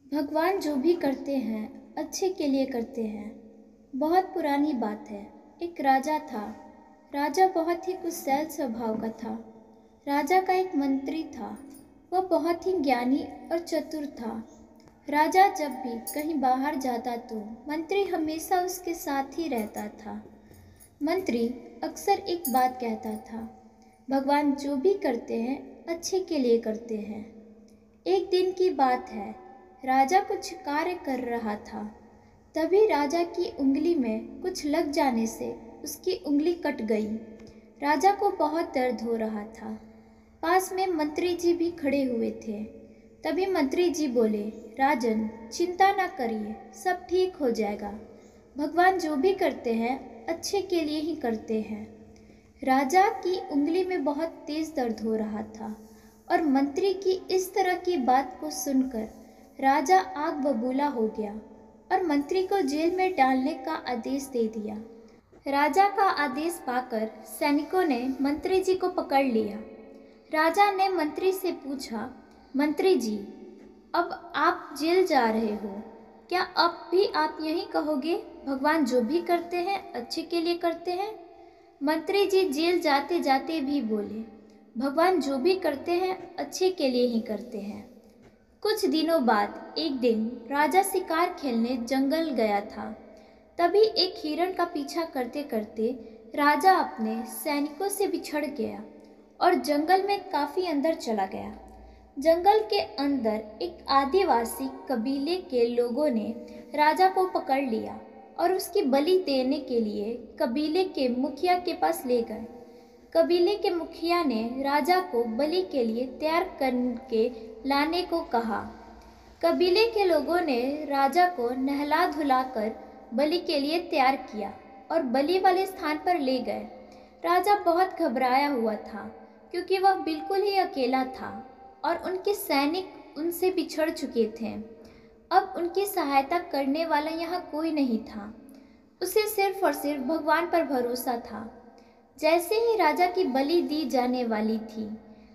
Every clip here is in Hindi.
भगवान जो भी करते हैं अच्छे के लिए करते हैं। बहुत पुरानी बात है। एक राजा था। राजा बहुत ही कुशल स्वभाव का था। राजा का एक मंत्री था। वह बहुत ही ज्ञानी और चतुर था। राजा जब भी कहीं बाहर जाता तो मंत्री हमेशा उसके साथ ही रहता था। मंत्री अक्सर एक बात कहता था, भगवान जो भी करते हैं अच्छे के लिए करते हैं। एक दिन की बात है, राजा कुछ कार्य कर रहा था। तभी राजा की उंगली में कुछ लग जाने से उसकी उंगली कट गई। राजा को बहुत दर्द हो रहा था। पास में मंत्री जी भी खड़े हुए थे। तभी मंत्री जी बोले, राजन चिंता ना करिए, सब ठीक हो जाएगा। भगवान जो भी करते हैं अच्छे के लिए ही करते हैं। राजा की उंगली में बहुत तेज दर्द हो रहा था और मंत्री की इस तरह की बात को सुनकर राजा आग बबूला हो गया और मंत्री को जेल में डालने का आदेश दे दिया। राजा का आदेश पाकर सैनिकों ने मंत्री जी को पकड़ लिया। राजा ने मंत्री से पूछा, मंत्री जी, अब आप जेल जा रहे हो, क्या अब भी आप यही कहोगे भगवान जो भी करते हैं अच्छे के लिए करते हैं? मंत्री जी जेल जाते जाते भी बोले, भगवान जो भी करते हैं अच्छे के लिए ही करते हैं। कुछ दिनों बाद एक दिन राजा शिकार खेलने जंगल गया था। तभी एक हिरण का पीछा करते करते राजा अपने सैनिकों से बिछड़ गया और जंगल में काफ़ी अंदर चला गया। जंगल के अंदर एक आदिवासी कबीले के लोगों ने राजा को पकड़ लिया और उसकी बलि देने के लिए कबीले के मुखिया के पास ले गए। कबीले के मुखिया ने राजा को बलि के लिए तैयार करके लाने को कहा। कबीले के लोगों ने राजा को नहला धुलाकर बलि के लिए तैयार किया और बलि वाले स्थान पर ले गए। राजा बहुत घबराया हुआ था क्योंकि वह बिल्कुल ही अकेला था और उनके सैनिक उनसे बिछड़ चुके थे। अब उनकी सहायता करने वाला यहाँ कोई नहीं था। उसे सिर्फ और सिर्फ भगवान पर भरोसा था। जैसे ही राजा की बलि दी जाने वाली थी,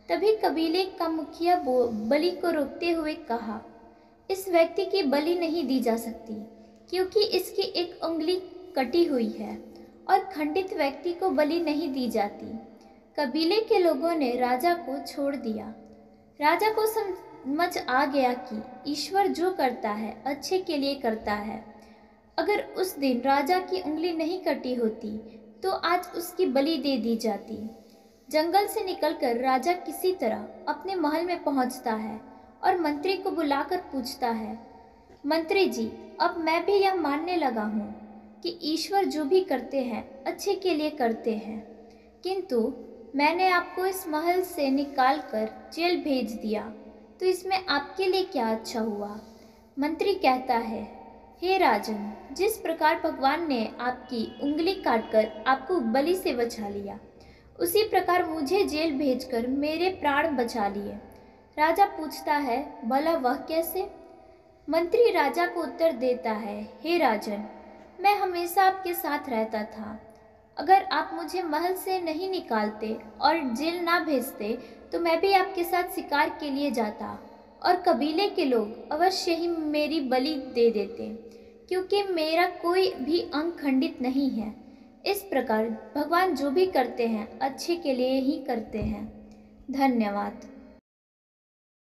तभी कबीले का मुखिया बलि को रोकते हुए कहा, इस व्यक्ति की बलि नहीं दी जा सकती क्योंकि इसकी एक उंगली कटी हुई है और खंडित व्यक्ति को बलि नहीं दी जाती। कबीले के लोगों ने राजा को छोड़ दिया। राजा को समझ आ गया कि ईश्वर जो करता है अच्छे के लिए करता है। अगर उस दिन राजा की उंगली नहीं कटी होती तो आज उसकी बलि दे दी जाती। जंगल से निकलकर राजा किसी तरह अपने महल में पहुंचता है और मंत्री को बुलाकर पूछता है, मंत्री जी, अब मैं भी यह मानने लगा हूँ कि ईश्वर जो भी करते हैं अच्छे के लिए करते हैं, किंतु मैंने आपको इस महल से निकालकर जेल भेज दिया, तो इसमें आपके लिए क्या अच्छा हुआ? मंत्री कहता है, हे राजन, जिस प्रकार भगवान ने आपकी उंगली काटकर आपको बलि से बचा लिया, उसी प्रकार मुझे जेल भेजकर मेरे प्राण बचा लिए। राजा पूछता है, भला वह कैसे? मंत्री राजा को उत्तर देता है, हे राजन, मैं हमेशा आपके साथ रहता था। अगर आप मुझे महल से नहीं निकालते और जेल ना भेजते तो मैं भी आपके साथ शिकार के लिए जाता और कबीले के लोग अवश्य ही मेरी बलि दे देते क्योंकि मेरा कोई भी अंग खंडित नहीं है। इस प्रकार भगवान जो भी करते हैं अच्छे के लिए ही करते हैं। धन्यवाद।